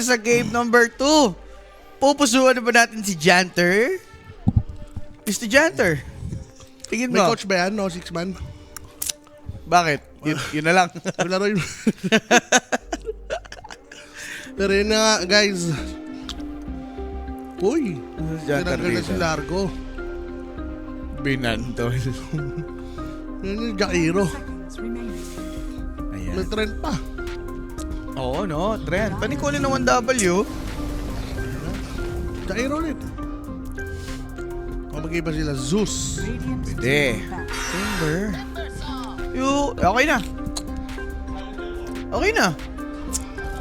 sa game number 2. Pupusuan na ba natin si Janter? Mr. Janter, tingin May mo. coach ba yan? No, 6-man? Bakit? Yun na lang. Laro yun. Pero yun na nga, guys. Uy, Janter tinanggal na si dito. Largo. Binantol. Yun yung Jairo. Ayan. May trend pa. Oo, no? Trend. Panikulin ng 1W. Jairo ulit. O mag-iba sila, Zeus. Pwede. Timber. Okay na. Okay na.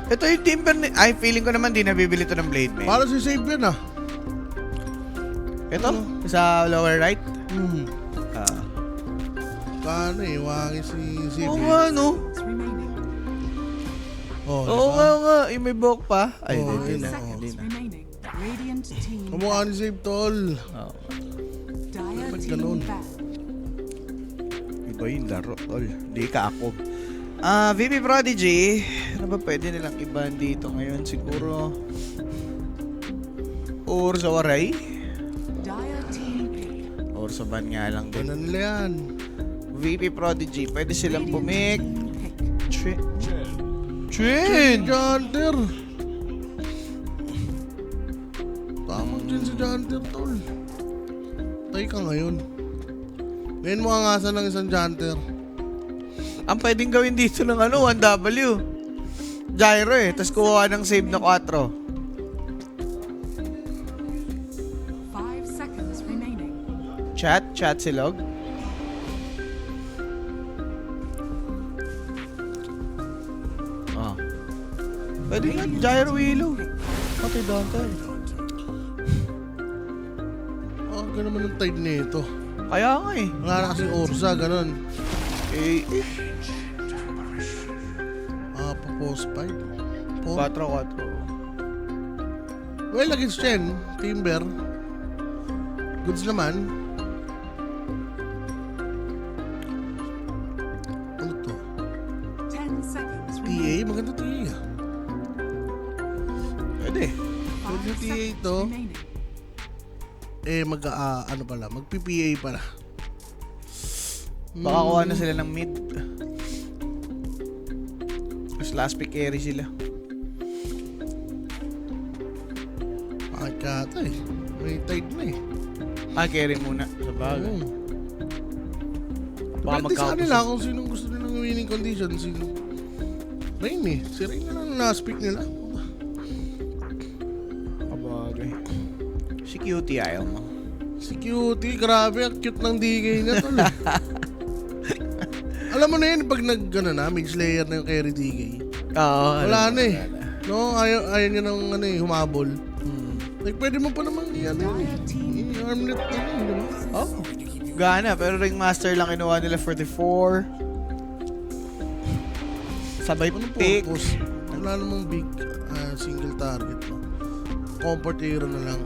Ito yung Timber ni... Ay, feeling ko naman di nabibili to ng Blade Mail. Para si Save yun ah. Ito? Sa lower right? Ah. Paano eh, wangin si Save. Oo nga, no? Oh, Oo nga. Yung may buhok pa. Ay, Oo, hindi yun, na. oo. Hindi na. Kamukha ni Save, tol. Oo. Ba't ganun? Iba yung laro, tol. Hindi ka ako. VP Prodigy, ano ba pwede nilang iban dito ngayon? Siguro or sa Waray? Or sa ban nga lang din. Ano nila yan? VP Prodigy, pwede silang pumik. Chin! Janter! Tama dyan si Janter, tol. Tay ka ngayon. Ngayon mo angasan ng isang Janter. Ang pwedeng gawin dito ng 1W. Gyro eh, tapos kuha ng save na 4. 5 seconds remaining. Chat silog. Pwede nga, gyro willow. Pati Dante. Ganun naman yung tide nito. Kaya nga eh. Wala na kasing Ursa, ganun. Pa-post 5. 4-4. Well, against Chen, Timber. Goods naman. Ano to? 10 seconds TA? remaining. Maganda TA. Pwede. Pwede yung TA ito. Mag-PPA pala. Baka kuha na sila ng mid. Tapos last pick carry sila. Bakit kata eh. May tide na eh. Carry muna. Sa bagay. Baka Depende sa magkakapos. kanila kung sinong gusto nilang winning condition. Rain eh. Si Rain na lang ang last pick nila. Kabagay. Si Cutie ayaw mo. Si Cutie, grabe. Ang cute ng DK niya tol. Alam mo na yun, pag mage slayer na yung carry DK. Oo. Wala na eh. No, ayaw niya ng humabol. Like, pwede mo pa namang i-armlet na yun, di ba? Oh. Gana, pero Ringmaster lang kinuha nila for the 4. Sabay Anong pick. purpose? Wala namang big single target. No? Comfort hero na lang.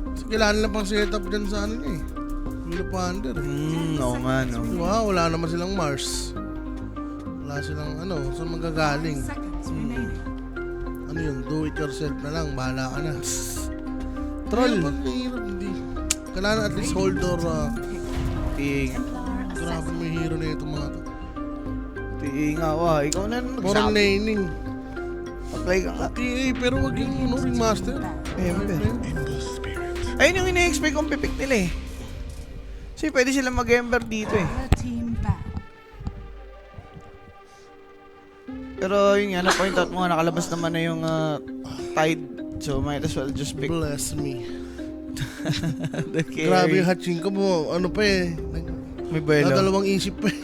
Kasi kailangan lang pang setup dyan sa ano niya eh. Lupander eh. Oo nga, no. Diba? Wala naman silang Mars. Wala silang saan magagaling. Seconds remaining. Ano yun? Do it yourself na lang. Bahala ka na. Troll. Hirap, hindi. Kailangan at least hold or Ting. grabe mo yung hero na itong mga to. Ting nga, wa. Ikaw na Moral nagsabi. laning. Apply ka nga. TA, pero wag yung ringmaster. Ayun yung ina-expect kong pipick nila eh. Kasi pwede silang mag-ember dito eh. Team back. Pero yun nga, na-point out mo, nakalabas naman na yung tide. So might as well just pick Bless me. the carry. Grabe yung hatching ko mo. Ano pa eh. May buwelo. Nadalawang isip pa eh.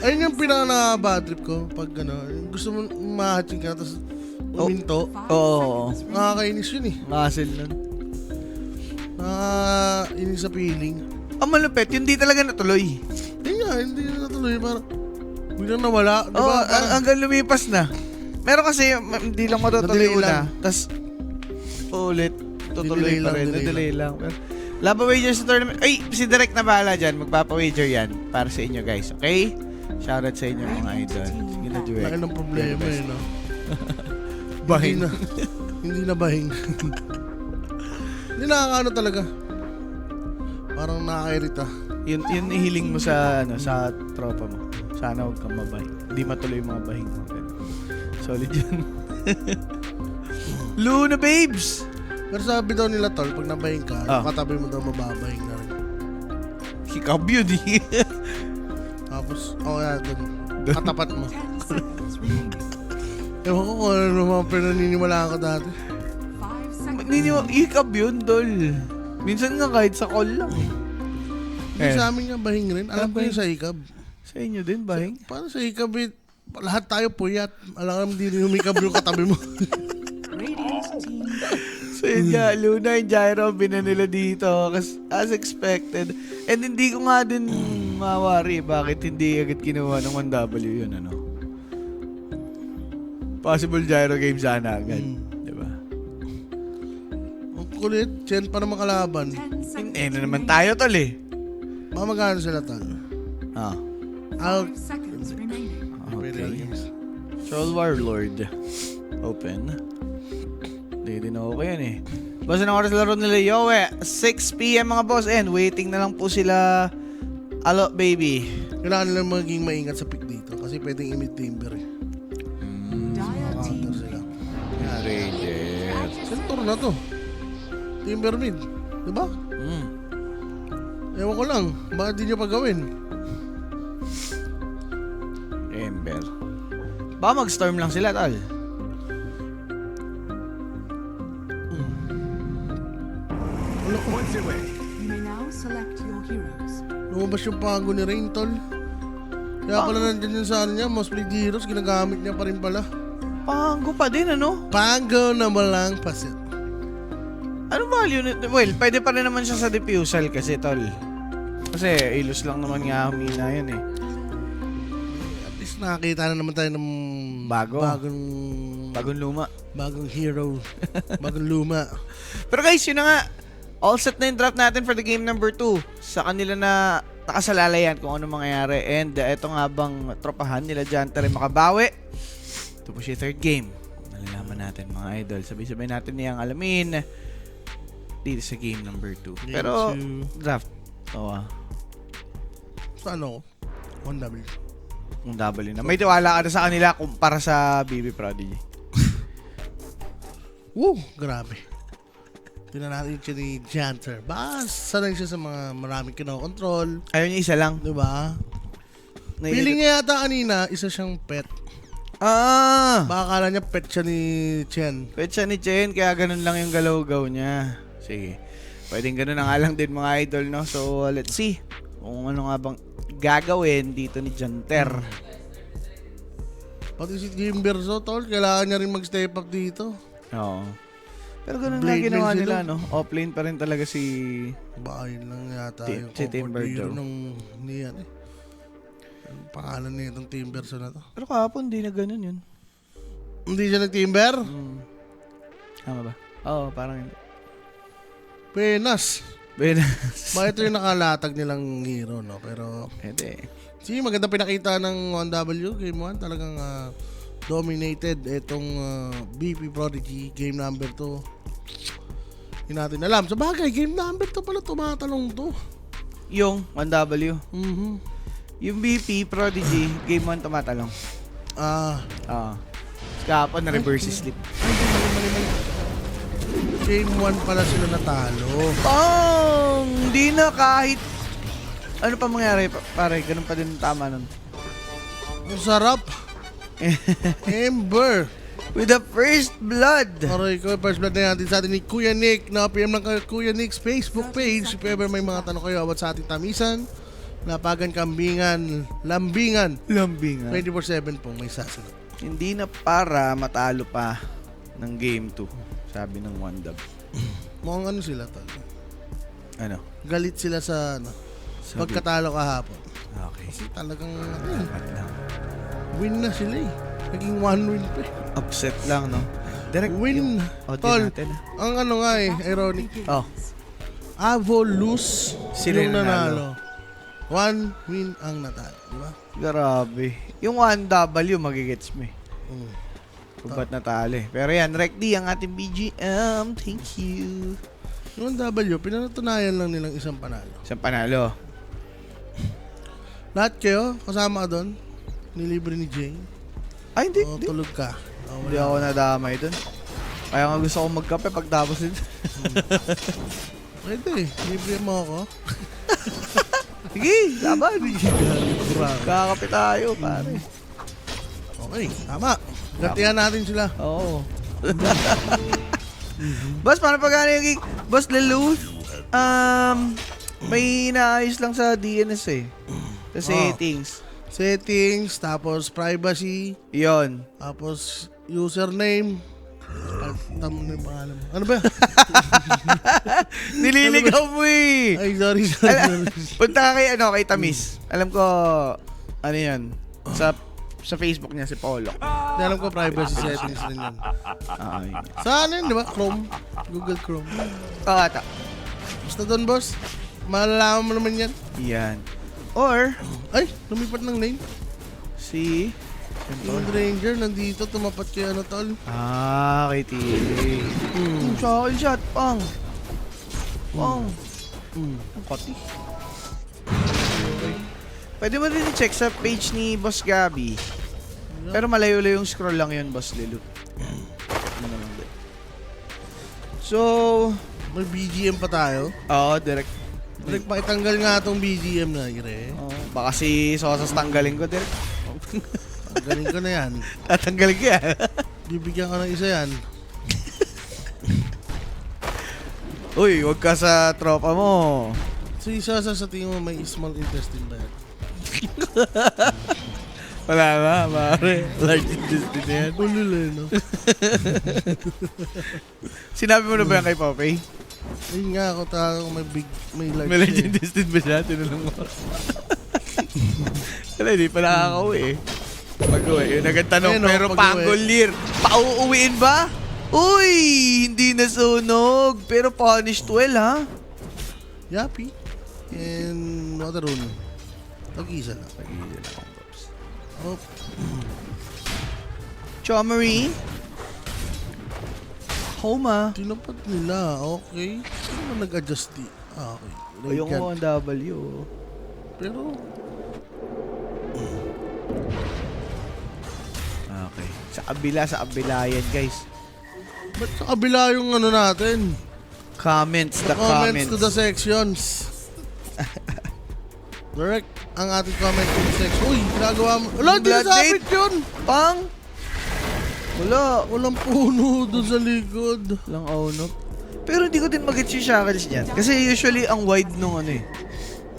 Ayun yung pinaka-bad trip ko. Pag gusto mo ma-hatching ka tapos uminto. Oo. Nakakainis yun eh. Muscle nun. Nakakainis sa feeling. Ang malupit, yun di talaga natuloy. Hindi na natuloy. Parang biglang nawala. Diba? Oo, Parang, hanggang lumipas na. Meron kasi, hindi lang matutuloy Na-delay una. lang. Tapos, ulit, tutuloy Delay pa lang, rin. delay Delay lang. Laba wager sa tournament. Ay, si Direk na bahala dyan. Magpapa-wager yan para sa inyo guys. Okay? Shoutout sa inyo mga idol. Sige Duwek. Laki ng problema eh, no? Bahing. Hindi na bahing. Hindi nakakaano talaga. Parang nakakairita. Yun ihiling mo sa sa tropa mo. Sana huwag kang mabahing. Hindi matuloy yung mga bahing mo. Ganun. Solid yun. Luna babes! Pero sabi daw nila, tol, pag nabahing ka, Ah. katabi mo daw mababahing na rin. Hikab yun eh. Tapos, yan, dun. Katapat mo. 10 seconds remaining. Ewan ko kung ano naman pinaniniwalaan ko dati. 5 seconds. Hikab yun, tol. Minsan nga kahit sa call lang eh. Hindi sa amin nga bahing rin. Alam ko yung sa ikab. Sa inyo din, bahing? Paano sa ikab eh? Lahat tayo puyat. Alam hindi rin humikab yung katabi mo. Radiant team. So yun nga, Luna and Gyro, binanila dito as expected. And hindi ko nga din mawari bakit hindi agad kinuha ng 1W yun, ano. Possible Gyro game sana agad. Diba? Ang kulit. Chen pa naman kalaban. 10 seconds. Na naman tayo, tol eh. Mamagano sila tol. Ah. I'll... 5 seconds remaining. Okay. Troll Warlord. Open. Hindi din okay yan eh. Basta ng oras laro nila Yowe. 6 PM mga boss. And waiting na lang po sila. Alo baby. Kailangan nila maging maingat sa pick dito. Kasi pwedeng imid timber eh. Dire team. Counter sila. Raider. Center na to. Timber mid. Diba? Ewan ko lang. Bakit di nyo pa gawin? Ember. Baka mag-storm lang sila, tal. You may now select your heroes. Lumabas yung pago ni Rain, tol. Kaya pala nandyan yun sa ano niya, most played heroes, ginagamit niya pa rin pala. Pango pa din, ano? Pango na malang pasit. Ano value nito? Well, pwede pa rin naman siya sa diffusal kasi, tol. Kasi ilus lang naman nga humina yun eh. At least nakakita na naman tayo ng Bagong luma. bagong hero. Bagong luma. Pero guys, yun na nga. All set na yung draft natin for the game number 2. Sa kanila na nakasalalayan kung ano mangyayari. And eto nga bang tropahan nila dyan tayo makabawi. Ito po siya third game. Nalalaman natin mga idol. Sabay-sabay natin niyang alamin dito sa game number 2. Game Pero two. draft. Oo. Sa ano? 1W. Yung W na. May tiwala ka na sa kanila kumpara sa BB Prodigy. Woo! Grabe. Tingnan natin siya ni Janter. Basta sanay siya sa mga maraming kinokontrol. Ayaw niya isa lang. Diba? Feeling niya yata kanina, isa siyang pet. Baka akala niya pet siya ni Chen. Pwede siya ni Chen, kaya ganun lang yung galaw-gaw niya. Sige. Pwedeng ganun na nga lang din mga idol, no? So, let's see kung ano nga bang gagawin dito ni Janter. Pati si Gimberso, tol, kailangan niya rin mag-step up dito. Oo. Pero ganun Blade na ginawa lane nila, sila. no? Offlane pa rin talaga si... Baka yun lang yata Si yung Timber comfort hero Joe. nung niyan eh. Ang pangalan niya itong Timberso na to. Pero kahapon, di na ganun yun. Hindi siya nag-timber? Tama ba? Oo, parang hindi. Penas. Benas. Ba ito yung nakalatag nilang hero, no? Pero, Hindi. sige, maganda pinakita ng 1W. Game 1, talagang dominated itong BP Prodigy. Game number 2. Hindi natin alam. Sa bagay, game number 2 pala tumatalong to. Yung 1W. Mhm. Yung BP, Prodigy, game 1 tumatalong. Oo. Kahapon, na-reverse sleep. Game 1 pala sila natalo. Hindi na kahit ano pa mangyari, pare, ganun pa din ang tama nun. Ang sarap. Ember. With the first blood. Aray ko, first blood na natin sa atin ni Kuya Nick. Na-PM lang kayo Kuya Nick's Facebook page. If ever may mga tanong kayo about sa ating tamisan, lapagan, kambingan, lambingan. Lambing, 24/7 pong may sasagot. Hindi na para matalo pa ng game 2, sabi ng 1W. Mukhang ano sila tol. Ano? Galit sila sa pagkatalo kahapon. Okay. Kasi talagang Salamat lang. win na sila eh. Naging 1 win pa eh. Upset lang, no? Direct Win. audio Tol, natin. ang ano nga eh, ironic. Oh, Avo lose, Sila yung yung nanalo. 1 win ang natalo, di ba? Grabe. Yung 1W magigets mo eh. Mm. Kung ba't natali. Pero yan, Rec D ang ating BGM. Thank you. Yung W, pinatunayan lang nilang isang panalo. Isang panalo. Lahat kayo, kasama ka doon, nilibre ni Jay. Ay, hindi. O Hindi, tulog ka. O, hindi ako nadamay dun. Kaya nga gusto kong magkape pagtapos nito. Pwede, libre mo ako. Sige, laban. Kurang. Kakape tayo, pare. Okay, tama. Gantihan natin sila. Oo. Boss, paano pa gano'n yung gig? Boss Lelu, may inaayos lang sa DNS eh. Sa settings. Settings, tapos privacy, Yon. tapos username. Tama na yung pangalan mo. Ano ba? Nililigaw mo eh. Ay, sorry. Punta ka kay Tamis. Alam ko, ano yan, sa Facebook niya, si Polo. Hindi, alam ko privacy settings din yan. Yun. Sa ano yun, di ba? Chrome. Google Chrome. Oo, ata. Basta doon, boss. Malalaman mo naman yan. Yan. Or, Ay, lumipat ng lane. si... Yung Ranger nandito, tumapat kay ano, tol. Kay TV. Sa akin shot, pang. Pang. Ang kati. Pwede mo rin i-check sa page ni Boss Gabi. Pero malayo-layo yung scroll lang yun, Boss Lelu. Ano naman din. So, May BGM pa tayo. oo, direct. Direk, pakitanggal nga itong BGM na, Ire. Baka si Sosas tanggalin ko, direct. Galing ko na yan. Tatanggalin ko yan. Bibigyan ka ng isa yan. Uy, wag ka sa tropa mo. So, isa sa tingin mo may small intestine ba yan? Wala na, pare. Large intestine na yan. Ulul no? Sinabi mo na ba yan kay Popeye? Ayun nga, ako talagang may large. May large intestine ba siya? Tinanong mo. Wala, hindi pa nakakauwi eh. Pag-uwi, yun agad tanong, Ayun, pero pag-uwi. pangolier. Pauuwiin ba? Uy, hindi nasunog. Pero punished well, ha? Yapi. And Waterun. Pag-isa lang. Oh, Chomery. Homa. tinapat nila. Okay. Sino ba nag-adjust di? Okay. O yung Radiant. OW. Pero, Okay. Sa kabila yan, guys. ba't sa kabila yung ano natin? Comments, the Comments comments. to the sections. Direct ang ating comment to the section. Uy, ginagawa mo. Wala, di Blood nasabit yun. Pang! Wala. Walang puno doon sa likod. Lang auno. Pero hindi ko din mag-gets yung shackles niyan. Kasi usually ang wide nung ano eh.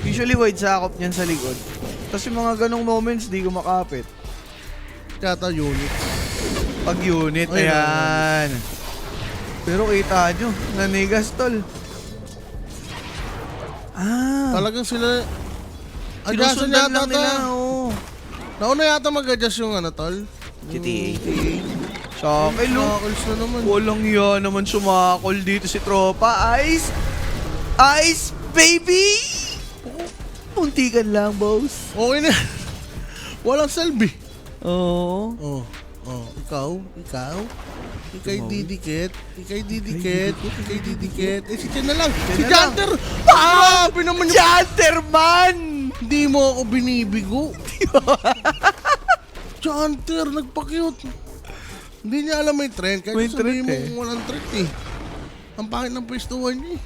Usually wide sakop niyan sa likod. Tapos yung mga ganong moments, di ko makapit. Kata unit. Pag unit, Ay, ayan. Pero kita nyo, nanigas tol. Talagang sila... Adjustan Sinusundan yata lang nila, to. oo. Nauna yata mag-adjust yung ano, tol. GTA. Shakal, lo. Knuckles na naman. Walang yan naman sumakol dito si Tropa. Ice! Ice, baby! Muntikan lang, boss. Okay na. Walang selby. Oo. Oh. Oh, ikaw. Ikay didikit. Ikay didikit. Eh, si Chen na lang. Si na lang. Janter! Grabe naman yung... Janterman! Hindi mo ako binibigo. Janter, nagpa-cute. Hindi niya alam may trend. Kahit May sabihin trend mo eh. walang trend eh. Ang pangit ng pwestuhan niya eh.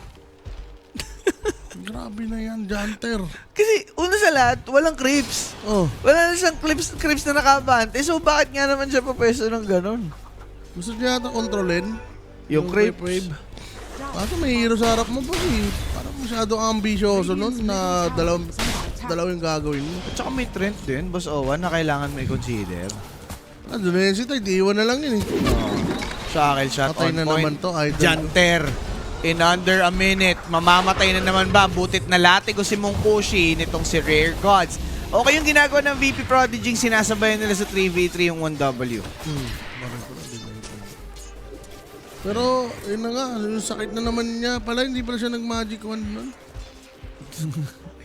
Grabe na yan, Janter. Kasi una sa lahat, walang creeps. Oh, Wala na siyang creeps na nakabante. So bakit nga naman siya papeso ng ganun? gusto niya yata kontrolin. Yung creeps. wave. Kaso may hero sa harap mo pa eh. Parang masyadong ambisyoso nun na dalawang gagawin mo. At saka may trend din, Boss Owan, na kailangan may consider. Doon na yun si Tay, di iwan na lang yun eh. Shackle shot Patay on na point. naman to, idol. Janter. In under a minute, mamamatay na naman ba? Butit na latigo si Mongkushi nitong si Rare Gods. Okay yung ginagawa ng VP Prodigy, sinasabayan nila sa 3v3 yung 1W. Bakit ko na din na ito. Pero, yun na nga, yung sakit na naman niya. Pala, hindi pala siya nag-magic wand nun.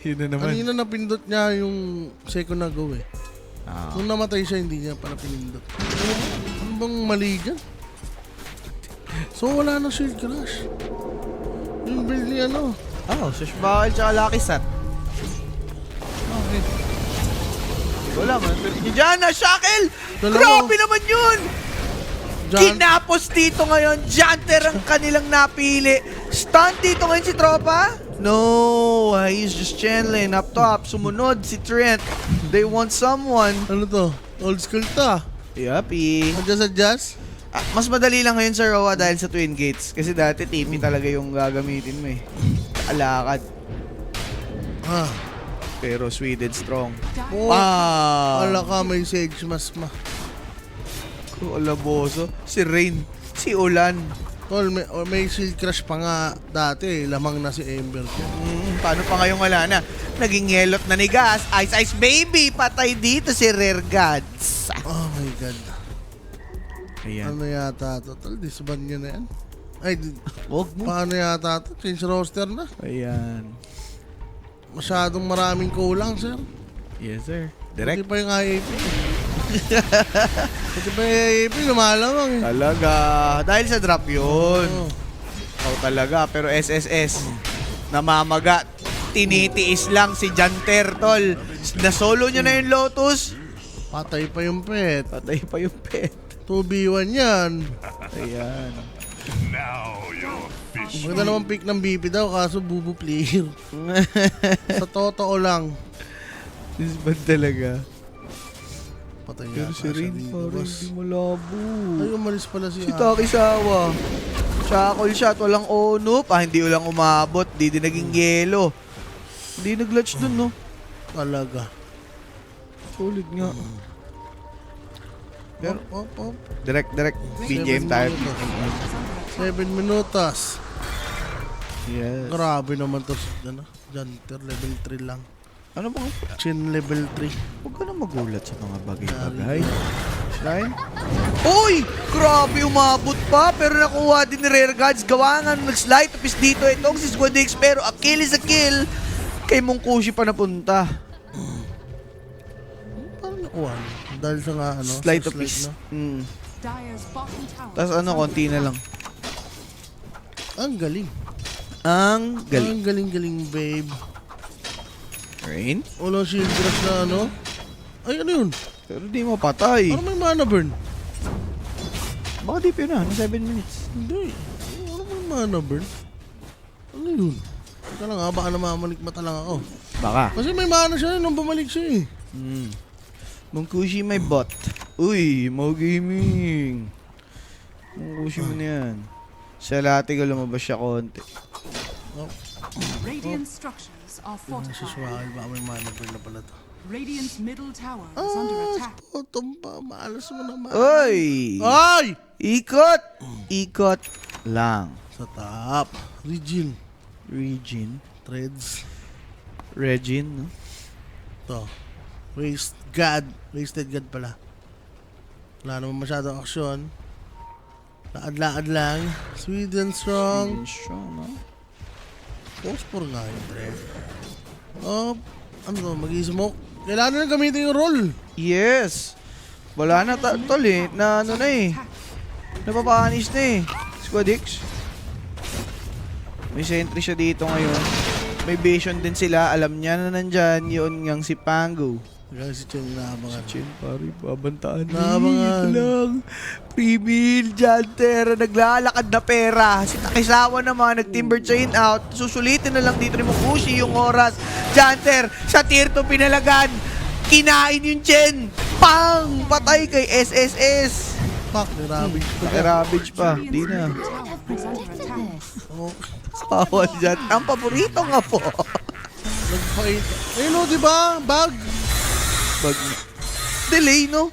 Yun na naman. Kanina napindot niya yung second na go eh. Ah. Nung namatay siya, hindi niya pala pinindot. Ano bang mali dyan? So wala na shield crush. Yung build ni ano. Oh, Sushbakal tsaka Lucky Sat. Okay. Wala man. Diyan na, Shackle! Dalawa. Grabe naman yun! Kinapos dito ngayon. Janter ang kanilang napili. Stun dito ngayon si Tropa? No, he's just channeling up top. Sumunod si Trent. They want someone. Ano to? Old school to. Yuppie. Adjust. Mas madali lang ngayon sa Roa dahil sa Twin Gates. Kasi dati TP talaga yung gagamitin mo eh. Alakad. Ah. Pero Sweden strong. Oh, ala ka may Sage Masma. Alaboso. Si Rain. Si Ulan. Tol, may shield crush pa nga dati. Lamang na si Ember. Paano pa ngayong wala na? Naging yelot na ni Gas. Ice Ice Baby. Patay dito si Rare Gods. Oh my God. Ayan. Ano yata to? Tol, disband niya na yan. Ay, Wag mo. paano yata to? Change roster na. Ayan. Masyadong maraming kulang, sir. Yes, sir. Pati Direct. pa yung IAP. Pati pa yung IAP, lumalamang eh. Talaga. Dahil sa drop yun. Oh. Oh, talaga. Pero SSS. Namamaga. Tinitiis lang si Janter, tol. Na-solo niya na yung Lotus. Patay pa yung pet. Patay pa yung pet. 2v1 yan. Ayan. Maganda naman pick ng BP daw, kaso bubu player. Sa totoo lang. This bad talaga. Patay Pero yata si siya Rain dito, parang boss. hindi malabo. Ay, umalis pala si Si Takisawa. Shackle shot, walang onop. Hindi ulang umabot. Di din naging yelo. Hindi nag-latch dun, no? Talaga. Solid nga. Pero, Op. direct. BGM tayo. 7 minutos. Yes. Grabe naman to. Ano? Janter, level 3 lang. Ano bang? Chin level 3. Huwag ka na magulat sa mga bagay-bagay. Shrine? Uy! Grabe, umabot pa. Pero nakuha din ni Rare Gods. Gawa nga nung nag-slide tapos dito itong si Squadix. Pero a kill is a kill. Kay Mongkushi pa napunta. Parang nakuha. Dahil sa nga ano. Slide sa to piece. no? Dire's bottom tower. Tapos ano, konti na lang. Ang galing. Ang galing. Ang galing, babe. Rain? Wala shield crush na ano. Ay, ano yun? Pero di mo patay. Ano may mana burn? Baka deep yun na. 7 minutes. Hindi. Ano may mana burn? Ano yun? Teka lang ha, baka namamanik mata lang ako. Baka. Kasi may mana siya nung bumalik siya eh. Mongkushi may bot. Uy, Mo Gaming. Mongkushi mo na yan. Sa lati ko lumabas siya konti. Radiant structures are fortified. Suswakal, baka may mana burn na pala to. Radiant's middle tower is under attack. Totom pa, maalas mo naman. Uy! Ay! Ikot! Ikot lang. Sa top. Regine. Regine. Threads. Regine, no? To. Wasted God pala. Wala naman masyadong aksyon. Laad-laad lang. Sweden strong. Regine strong, no? Phosphor nga yun, pre. Oh, ano to? Mag-i-smoke. Kailangan na gamitin yung roll. Yes! Wala na, tol eh. Na ano na eh. Napapanis na eh. Squadix. May sentry siya dito ngayon. May vision din sila. Alam niya na nandyan. Yun ngang si Pango. Kaya si Chen inaabangan. Chin, pare, babantaan. Naabangan. Ito lang. Pre-meal, Janter, naglalakad na pera. Si Takisawa naman, nag-timber chain out. Susulitin na lang dito ni Mongkushi yung oras. Janter, sa tier 2 pinalagan. Kinain yung Chen. Pang! Patay kay SSS. Fuck, nirabig pa. Ravage pa. Di na. Radiant's middle tower is under attack. Oh, Kawan dyan. Ang paborito nga po. nag-fight. Ayun o, diba? Bag. Bag. Delay, no?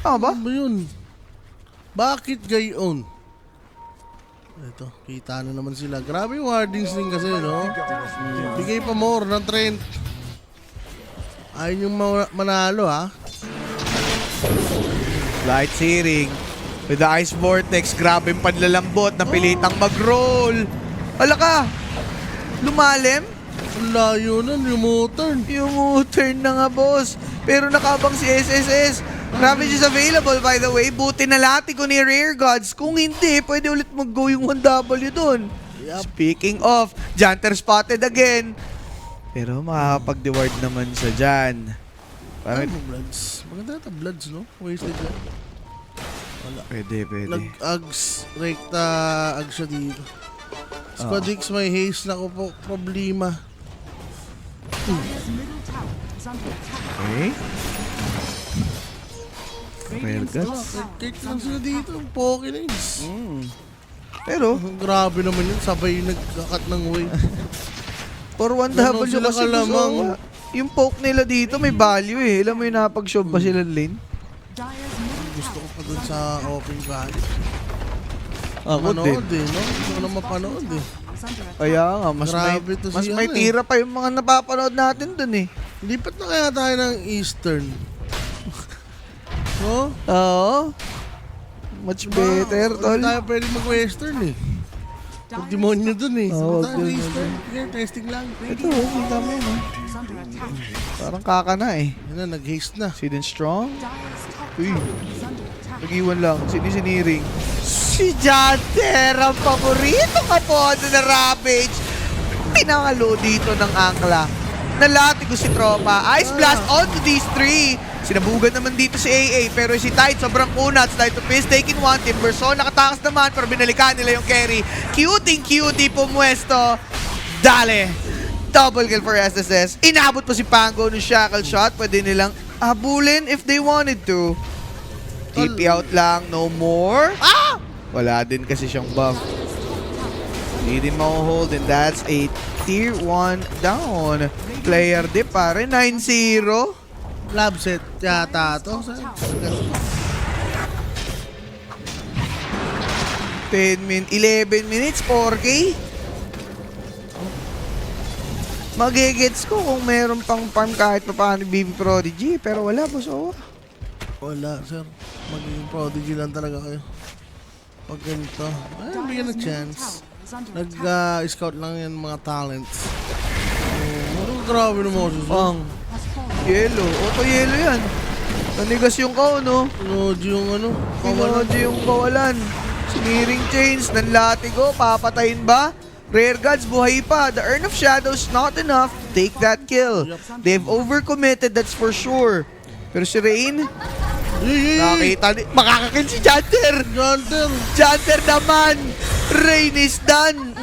Tama ba? Ano ba yun? Bakit gayon? Ito, kita na naman sila. Grabe yung wardings din kasi, no? Bigay pa more ng Trent. Ayun yung manalo, ha? Light searing. With the Ice Vortex, grabe yung panlalambot. Napilitang mag-roll. Hala ka! Lumalim? Ang layo nun, yung U-turn. Yung U-turn na nga, boss. Pero nakabang si SSS. Ravage is available, by the way. Buti na lati ko ni Rare Gods. Kung hindi, pwede ulit mag-go yung 1W dun. Yup. Speaking of, Janter spotted again. Pero makakapag-deward naman siya dyan. Ano Parang, mo, Bloods? Maganda ata Bloods, no? Wasted yan. Wala. pwede. Nag-Ags, Rekta, Ags siya dito. Squad X may haste na ko po problema. Dire's middle tower is under attack. Okay. Radiant's Rare top Gods. tower Cake is lang under sila attack. dito, Poké na yun. Pero, Grabe naman yun, sabay nagkakat ng way. for 1W Ganun sila kasi kalamang. gusto, yung poke nila dito may value eh. Alam mo yung napag-shove ba sila lane? Dire's middle Gusto ko tower pa dun sa open valley. Ako Manood eh, no? Gusto ko na mapanood eh. is under attack. Kaya nga, mas Grabe may, to mas si may ano eh. tira pa yung mga napapanood natin dun eh. Lipat na kaya tayo ng Eastern. No? Oo. Much better, tol. Hindi tayo pwede mag-Western eh. Ang demonyo dun eh. Oo, Punta tayo dun, Eastern. Sige, testing lang. Ito, kita mo yun. Is under attack. Parang kaka na eh. Yan na, nag-haste na. Si Den Strong. Dire's top Uy. tower is under attack. Nag-iwan lang. Siniring. Si Janter, ang paborito ka po na Ravage. Pinangalo dito ng angla. Nalati ko si Tropa. Ice Blast onto these three. Sinabugan naman dito si AA. Pero si Tide sobrang kunat. Tide to Fist taking one. Timberson nakatakas naman. Pero binalikan nila yung carry. Cutie pumuesto. Dale. Double kill for SSS. Inabot pa si Pango ng shackle shot. Pwede nilang habulin if they wanted to. TP out lang. No more. Ah! Wala din kasi siyang buff. Hindi din ma-hold and that's a tier 1 down. Player dip pare. 9-0. Lab set yata to. 11 minutes, 4K. Magigets ko kung meron pang farm kahit pa paano BB Prodigy. Pero wala, boss. Oh. Wala, sir. Magiging prodigy lang talaga kayo. Pag ganito. Ay, bigyan ng chance. Nag-scout lang yan mga talents. Grabe naman siya. Ang yellow. Auto yellow yan. Nanigas yung kao, no? Pinoji yung ano. Pinoji yung kawalan. Smearing chains, nanlatigo, papatayin ba? Rare Gods, buhay pa. The Urn of Shadows, not enough to take that kill. They've overcommitted, that's for sure. Pero si Rain, nakita makakakill si Janter. Janter. Janter naman. Rain is done.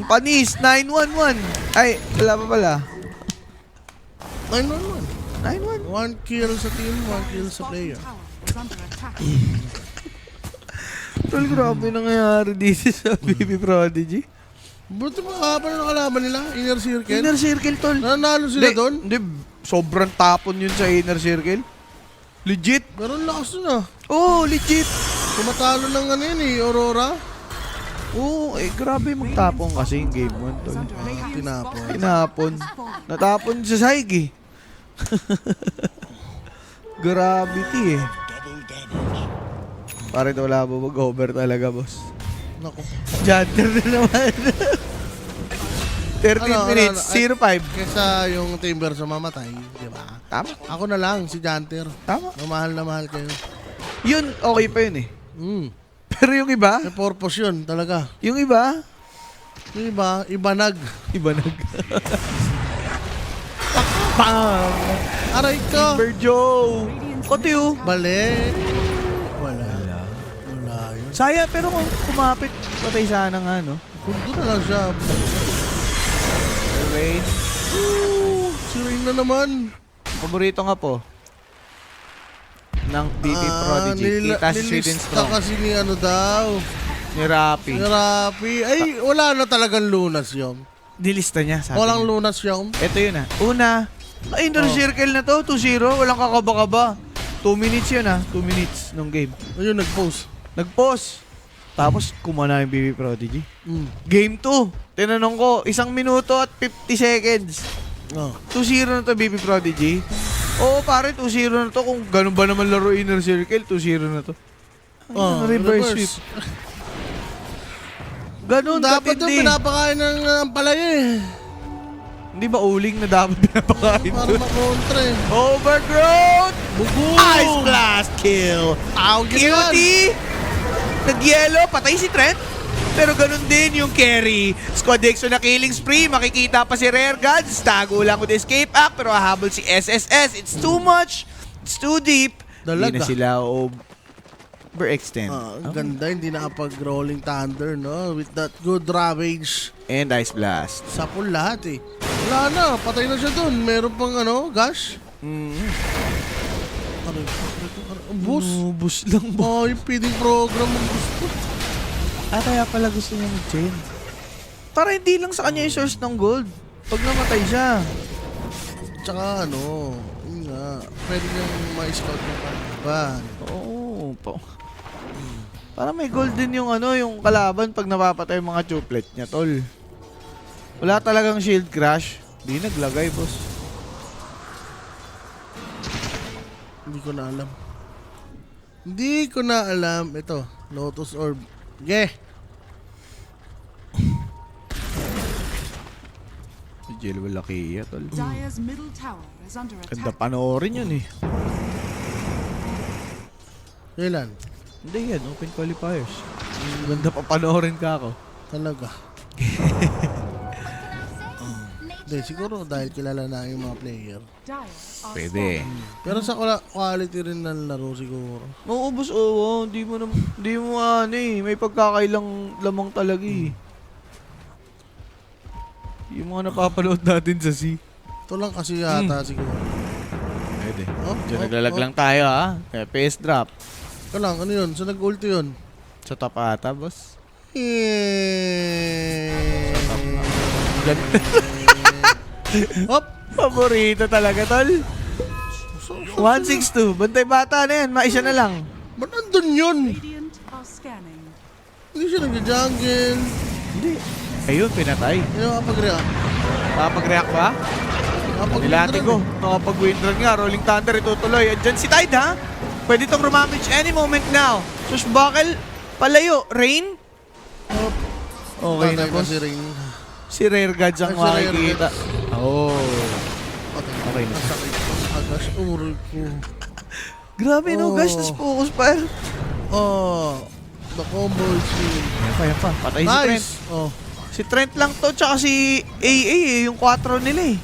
Panis, 9-1-1. Ay, wala pa pala. 9-1-1. 9-1. 1 kill sa team, 1 kill sa player. Is under attack. Tol, grabe nangyayari dito sa BB Prodigy. Buti makakapa na nakalaban nila, inner circle. Inner circle, tol. Nanalo sila Hindi, doon. Hindi, sobrang tapon yun sa inner circle. Legit. Pero ang lakas nun ah. Oh, legit. Tumatalo ng ano yun eh, Aurora. Oo, grabe magtapon kasi yung game 1, tol. Tinapon. Tinapon. Natapon sa saig eh. Gravity eh. Pare wala ba mag-over talaga, boss? Naku. Janter na naman. 13 Ano, minutes, ano, 0-5. Kesa yung Timber sa mamatay, di ba? Tama, Ako na lang, si Janter. tama. Mahal na mahal kayo. Yun, okay pa yun eh. Pero yung iba, May purpose yun, talaga. yung iba, Yung iba, ibanag. iba nag... Bang! Aray ko! Timber Joe! Kotiyo! Bale! Wala. Wala yun. Saya, pero kung kumapit, patay sana nga, no? Kung doon na lang siya. Rain. Si Rain na naman. Paborito nga po. Ng BB Prodigy. Kita si Sweden nilista Strong. kasi ni ano daw. Ni Rappi. Ni Rappi. Ay, wala na talagang lunas yun. Nilista niya, sabi Walang niya. lunas yun. Ito yun ah. Una, inner circle na to, 2-0. Walang kakaba-kaba. 2 minutes yun ah. 2 minutes nung game. Ayun, nag-post. Nag-pause. Tapos, kumana yung BB Prodigy. Mm. Game 2. Tinanong ko, 1 minuto at 50 seconds. Oh. 2-0 na to, BB Prodigy. Oo, pare, 2-0 na to. Kung ganun ba naman laro inner circle, 2-0 na to. Oh, reverse sweep. Ganun, Dapat yung katindi. pinapakain ng palaya eh. Hindi ba uling na dapat pinapakain Para doon? makontra eh. Overgrowth! Bugo! Ice Blast kill! Ow, yun yan! Cutie! Nag-yellow, patay si Trent. Pero ganun din yung carry. Squad Dixon na killing spree. Makikita pa si Rare Gods. Tago lang with escape act. Pero hahabol si SSS. It's too much. It's too deep. Hindi Dalaga. na sila overextend. Ang ganda, hindi nakapag-rolling thunder, no? With that good ravage. And Ice Blast. Sapol lahat eh. Wala na, patay na siya dun. Meron pang gash. Bus. Bus lang ba? Oh, yung feeding program ng gusto. Kaya pala gusto niya mag-chain. Para hindi lang sa kanya yung source ng gold. Pag namatay siya. Tsaka yun nga, pwede niyang ma-scout yung kalaban. Oo po. Para may gold din yung yung kalaban pag napapatay yung mga chuplet niya, tol. Wala talagang shield crash. Di naglagay, boss. Hindi ko na alam. Hindi ko na alam. Ito, Lotus Orb. Si Jill Wallaki, tol. Dire's middle tower is under Ganda attack. panoorin yun eh. Kailan? Hindi yan, open qualifiers. Ganda pa panoorin ka ako. Talaga. Hindi, siguro dahil kilala na yung mga player. Dire are Pwede. Pero sa quality rin ng laro siguro. Maubos, hindi mo may pagkakailang lamang talaga eh. Yung mga napapanood natin sa C. Ito lang kasi yata siguro. Pwede. Oh, Diyan oh, naglalag oh. lang tayo ha. Kaya PS drop. Ito lang, ano yun? Sa nag-ulti yun? Sa top ata, boss. Hop! Paborito talaga, tol. 162. Bantay bata na yan. Maisa na lang. Ba't nandun yun? Radiant are scanning. Hindi siya nag-jungle. Hindi. Ayun, pinatay. Hindi nakapag-react. Nakapag-react ba? Nilati ko. Nakapag-windrun nga. Rolling Thunder, itutuloy. Andyan si Tide, ha? Pwede itong rumamage any moment now. Swashbuckle, palayo. Rain? Hop! Okay na, Patay boss. si Rain. Si Rare Gods ang Ay, si Rare makikita. Oh. Patay. Okay na. Masakit. Agas, uray ko. Grabe, no, Oh. guys. Tapos focus pa. Oh! The combo is Yan pa. Patay si Trent. nice! Oh. Si Trent lang to, tsaka si AA eh, yung 4 nila eh.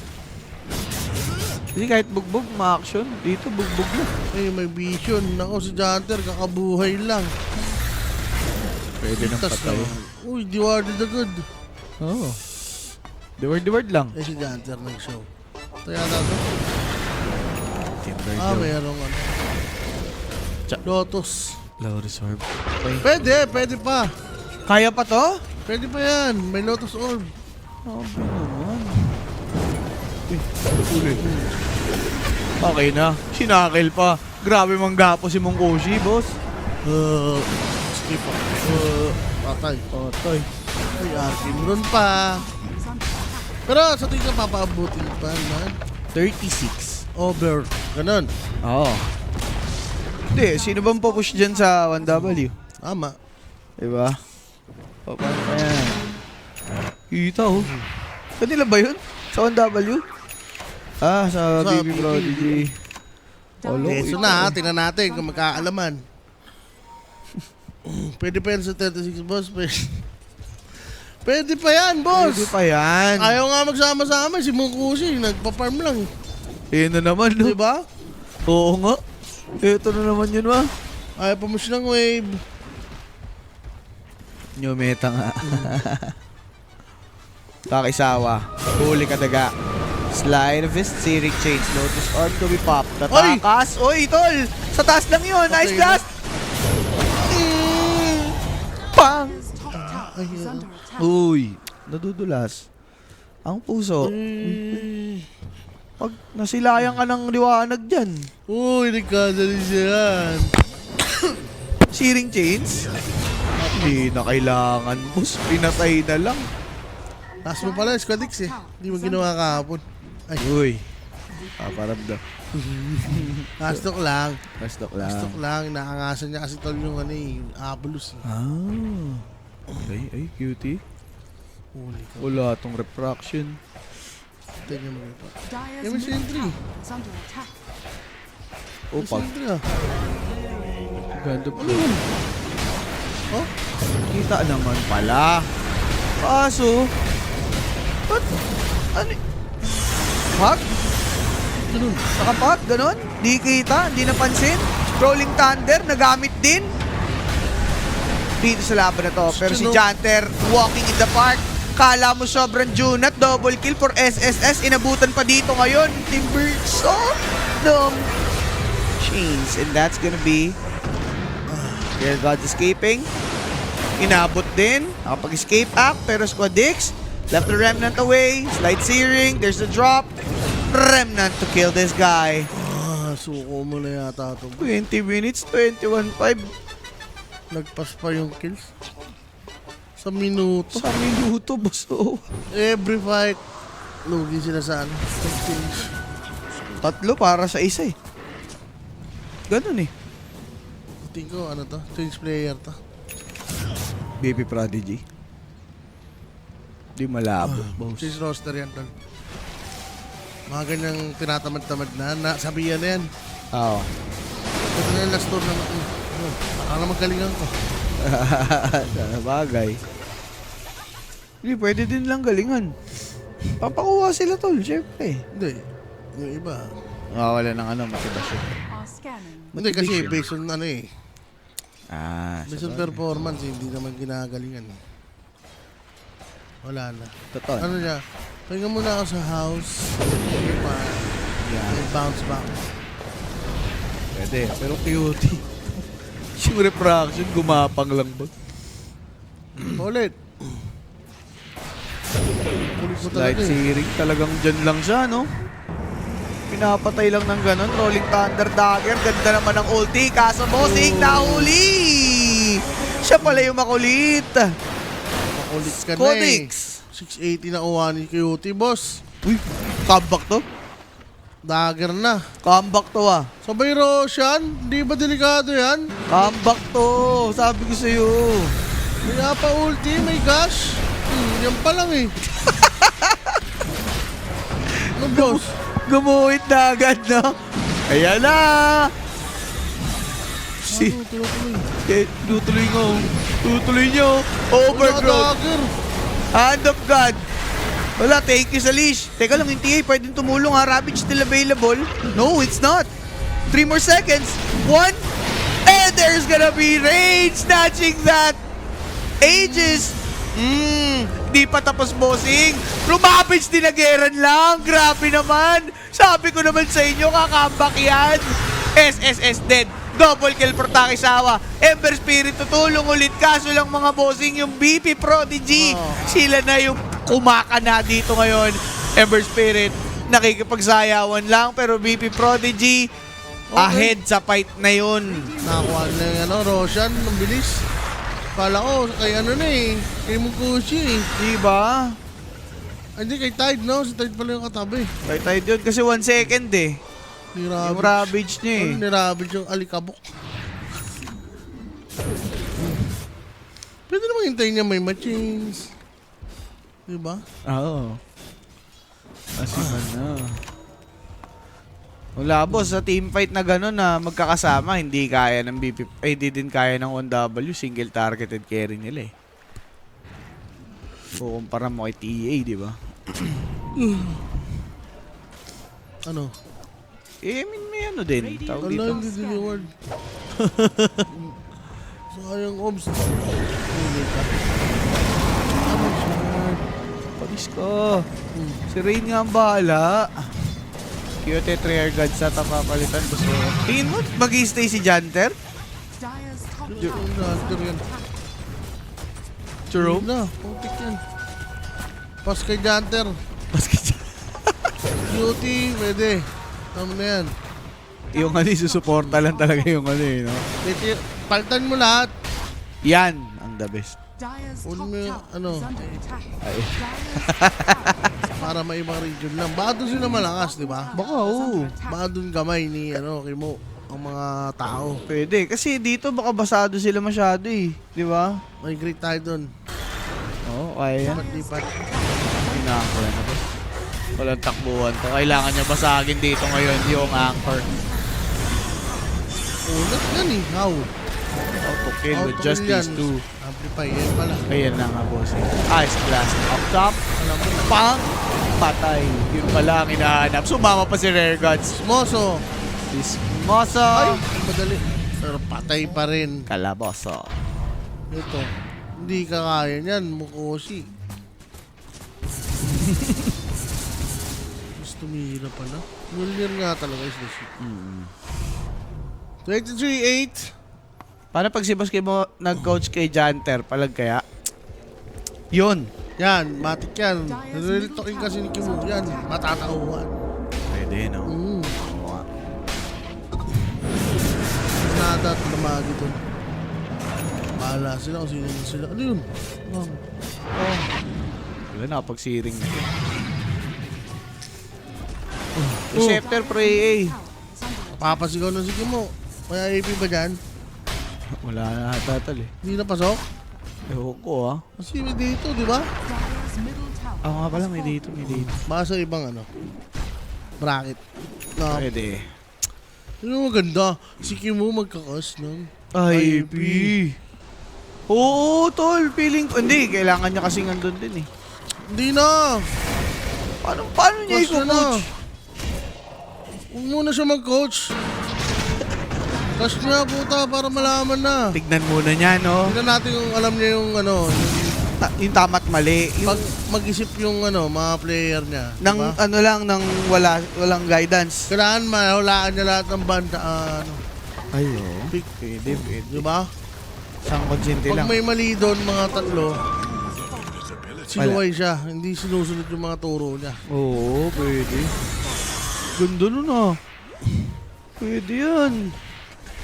Kasi kahit bugbog, ma-action. Dito, bugbog na. Ay, may vision. Nako, si Janter, kakabuhay lang. Pwede nang Tas patay. naman. Uy, Diwarded the good. Oo. The word lang. Eh, si Janter nag-show. Ito yata to. Timber Mayroong Lotus. Low resorb. Pwede pa. Kaya pa to? Pwede pa yan. May Lotus Orb. Sabi naman. Ulit. Okay na. Sinakil pa. Grabe manggapo si Mongkoshi, boss. Skip pa. Patay. Patay. Ay, Arkim pa. Is under attack. Pero sa tingin ka papaabutin pa man. 36. Over. Ganon. Oo. Hindi, sino bang pupush dyan sa 1W? Tama. Diba? O, paano pa yan? Kita, oh. Kanila ba yun? Sa 1W? Ah, sa Sa BB BB. Prodigy. Olo, Okay, so na, tingnan natin kung magkaalaman. Pwede pa yan sa 36, boss. Pwede pa yan, boss. Pwede pa yan. Ayaw nga magsama-sama. Si Mungkushi, nagpa-farm lang. Ayun na naman, no? Diba? Oo nga. Ito na naman yun, ma. Ayaw pa mo siya ng wave. New meta nga. Kakisawa. Huli ka daga. Slide of fist, Searing Chains, Lotus Orb to be popped. Tatakas. Oy, tol! Sa taas lang yun. Nice Okay. blast! Pang! Dire's top tower is under attack. Uy, nadudulas. Ang puso. Pag nasilayan ka ng liwanag dyan. Uy, nagkadali siya yan. Searing Chains? Hindi na kailangan, boss. Pinatay na lang. Taas mo pala, Squadix eh. Hindi mo ginawa kahapon. Ay, Uy. Paparamdam. kastok lang. Kastok lang. Kastok lang. Nakangasan niya kasi tol yung Abulus eh. Ah. Ay, cutie. Huli ka. Wala tong refraction. Tingnan mo ito. Dire's May middle sentry. tower is under attack. May sentry ah. Ganda po. Ano yun? Oh? Kita naman pala. Kaso, ba't, ano, hug? Ganun. Nakapag, ganon? Di kita, di napansin. Rolling Thunder, nagamit din. Dito sa laban na to. Pero si Sino? Janter, walking in the park. Kala mo sobrang Junat, double kill for SSS. Inabutan pa dito ngayon. Timbersaw, chains. And that's gonna be Here God's escaping. Inabot din. Nakapag-escape up. Pero Squad X left the Remnant away. Slight searing. There's a drop. Remnant to kill this guy. Ah, suko mo na yata ito. 20 minutes, 21-5 Nagpas pa yung kills. Sa minuto. sa minuto, boso. Every fight, lugi sila sa ano. Exchange. Tatlo para sa isa eh. Ganun eh. Tingin ko, ano to? Change player to. BP Prodigy. Di malabo, boss. Change roster yan, tol. Mga ganyang tinatamad-tamad na sabihan na yan. Oo. Ito na yung last tour na baka na magalingan ko. Bagay. Hindi, pwede din lang galingan. Papakuha sila tol, syempre. Hindi. Yung iba. Wala ng ano, motivasyon. Are scanning. Hindi kasi based on ano eh. Based on sabagay. performance, hindi naman ginagalingan. Wala na. Totoo. Ano niya? Pahinga muna ako sa house. Yeah. Bounce back. Pwede, pero cute. Yung refraction, gumapang lang ba? Ulit. Kulit mo Slight talaga eh. searing, talagang dyan lang siya, no? Pinapatay lang ng ganon. Rolling Thunder Dagger. Ganda naman ng ulti. Kaso bossing, nahuli! Siya pala yung makulit. Makulit ka na Codex. eh. 680 na kuha ni Coyote, boss. Uy, comeback to? Dagger na. Comeback to ah. Sabay Roshan, di ba delikado yan? Comeback to. Sabi ko sa'yo. May pa ulti, may gash. Yan pa lang eh. Ano boss? Gumuhit na agad na. Ayan na. Si, Ano, tuloy. tutuloy nga. Tutuloy nyo. Overgrowth. Dagger. Hand of God. Wala, thank you sa leash. Teka lang, yung TA pwedeng tumulong ha. Ravage still available. No, it's not. 3 more seconds. 1. And there's gonna be Rage snatching that. Aegis. Di pa tapos bossing. Rumapage dinageran lang. Grabe naman. Sabi ko naman sa inyo, kakambak yan. SSS dead. Double kill for Takisawa. Ember Spirit tutulong ulit. Kaso lang mga bossing, yung BP Prodigy. Oh. Sila na yung kumakana dito ngayon. Ember Spirit, nakikipagsayawan lang. Pero BP Prodigy, ahead sa fight na yun. Nakakuha na yung ano, Roshan, ang bilis. Kala ko, kay ano na eh. Kay Mukushi eh. Diba? Ay, hindi, kay Tide no? Si Tide pala yung katabi. Fight tayo yun kasi 1 second eh. Ni Yung Ravage. Ravage niya eh. Ano ni Ravage yung alikabok? Pwede naman hintayin niya may machines. Diba? Oo. Asiman na. Wala boss, sa team fight na gano'n na magkakasama, hindi kaya ng BP, hindi din kaya ng 1W, single targeted carry nila eh. Kukumpara mo kay TA, di ba? Ano? Eh, I mean, may ano din. Tawag Wala, dito. hindi delivered. Sayang obs. Palis ka. Si Rain nga ang bahala. Cute Trigger God sa tapapalitan. Gusto mo. Tingin mo, mag-i-stay si Janter? Dire's top Yung tower Hunter yan. Churro? Na, putik yan. Pas kay Janter. Basket Beauty, pwede. Tama na yan. yung ano, susuporta lang talaga yung ano eh, no? Palitan mo lahat. Yan ang the best. Dire's Ulo top mo yung, tower ano, is under attack. Ay. Dire's tower para may ibang region lang. Baka doon sila malakas, di ba? Baka, oo. Baka doon gamay ni, ano, Kimo, ang mga tao. Pwede. Kasi dito baka basado sila masyado eh. Di ba? Migrate tayo doon. Oo, kaya yan. Lipat-lipat. Pinakakuha na ba? Walang takbuhan to. Kailangan niya basagin dito ngayon yung anchor. Ulat yan eh. How? How to kill with How to just kill these yan? two. Amplify yan pala. Ayan na nga, bossing. Ice blast up top. Alam mo na. Pang! Patay. Yun pala ang hinahanap. Sumama pa si Rare Gods. Moso. Dismoso! Ay, madali. Pero patay pa rin. Kalaboso. Ito. Hindi ka kaya niyan, Mukoshi. Mas tumira pala. Million nga talaga is the shit. 23-8. Paano pag si Boss mo nag-coach kay Janter? Palag kaya? Yun. Yan, matik yan. Real talking kasi ni Kimu. Yan, matatauhan. Pwede, no? Nada at lamagi doon. Bahala sila kung sino na sila. Ano yun? Oh. Wala na, pagsiring na. Receptor pro AA. Papasigaw na si Kimu. May AP ba dyan? Wala na tatal eh. Hindi na pasok? Ewan ko ah. Kasi may dito, di ba? Dire's middle tower. Ako nga pala, may dito, may dito. Baka sa ibang ano. Bracket. No. Pwede. Ano maganda? Si Kimu magkakas ng IP. Oo, tol. Feeling ko. Hindi, kailangan niya kasing andun din eh. Hindi na! Paano niya Coach na na. i-coach? Huwag muna siya mag-coach. Cash niya puta para malaman na. Tignan muna niya, no? Tignan natin kung alam niya yung ano, Yung tama't mali. Yung, pag mag-isip yung ano, mga player niya. nang Diba? ano lang, nang walang guidance. Kailangan mahulaan niya lahat ng banda. Ano, Ayo. pick. Pwede. Di ba? Isang konsente Pag lang. may mali doon, mga tatlo, sinuway siya. Hindi sinusunod yung mga turo niya. Oo, pwede. Ganda nun ah. Pwede yan.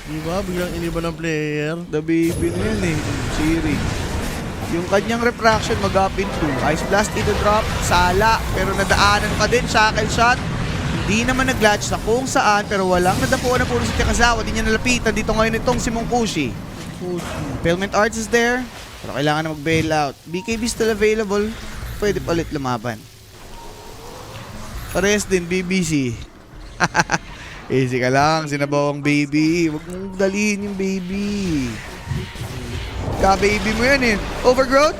Di ba? Biglang iniba ng player. The baby na yan eh. Siri. Yung kanyang refraction mag-up into. Ice blast dito drop. Sala. Pero nadaanan pa din. Shackle shot. Hindi naman nag-latch sa kung saan. Pero walang nadapuan na puro si Takazawa. Di niya nalapitan dito ngayon itong si Mongkushi. Fulfillment Arts is there. Pero kailangan na mag-bail out. BKB still available. Pwede pa ulit lumaban. Parehas din, BBC. Easy ka lang, sinabawang baby. Huwag mong dalihin yung baby. Ka-baby mo yan eh. Overgrowth?